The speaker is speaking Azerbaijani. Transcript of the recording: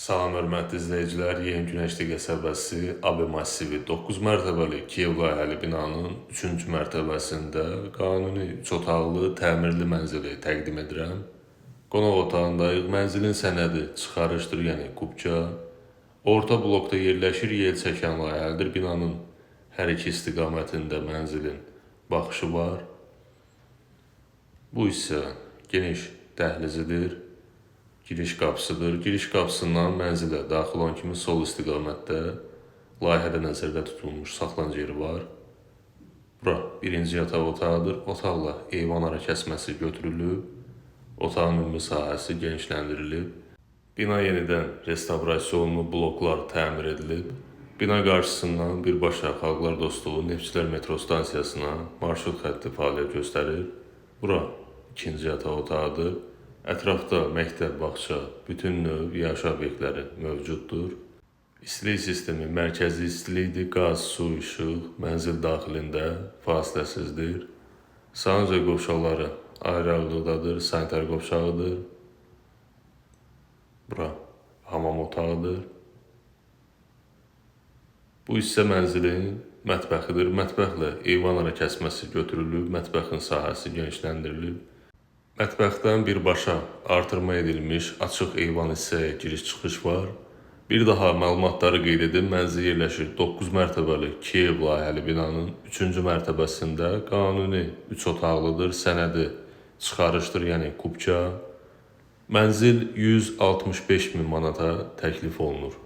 Salam hörmətli izləyicilər, Yeni Günəşli qəsəbəsi AB massivi 9 mərtəbəli Kiyev layihəli binanın 3-cü mərtəbəsində qanuni 3 otaqlı təmirli mənzili təqdim edirəm. Qonaq otağındayıq. Mənzilin sənədi çıxarışdır, yəni kubka. Orta blokda yerləşir, yel çəkən layihəlidir. Binanın hər iki istiqamətində mənzilin baxışı var. Bu isə geniş dəhlizidir. Giriş qapısıdır. Giriş qapısından mənzilə daxil olan kimi sol istiqamətdə layihədə nəzərdə tutulmuş saxlanıc yeri var. Bura birinci yataq otağıdır. Otaqla eyvan ara kəsməsi götürülüb. Otağın ümumi sahəsi genişləndirilib. Bina yenidən restavrasiya olunub, bloklar təmir edilib. Bina qarşısından birbaşa Xalqlar Dostluğu Neftçilər metro stansiyasına marşrut xətti fəaliyyət göstərir. Bura ikinci yataq otağıdır. Ətrafda məktəb, bağça, bütün növ yaşayış obyektləri mövcuddur. İstilik sistemi mərkəzi istilikdir, qaz, su, işıq mənzil daxilində fasiləsizdir. Sanusiya qovşaqları ayrı-ayrılıqdadır, sanitar qovşağıdır. Bura hamam otağıdır. Bu hissə mənzilin mətbəxidir. Mətbəxlə eyvan ara kəsməsi götürülüb, mətbəxin sahəsi genişləndirilib. Mətbəxdən birbaşa artırma edilmiş açıq eyvan hissəyə giriş-çıxış var. Bir daha məlumatları qeyd edim. Mənzil yerləşir 9 mərtəbəli Kiyev layihəli binanın 3-cü mərtəbəsində qanuni 3 otaqlıdır. Sənədi çıxarışdır, yəni kubka. Mənzil 165 min manata təklif olunur.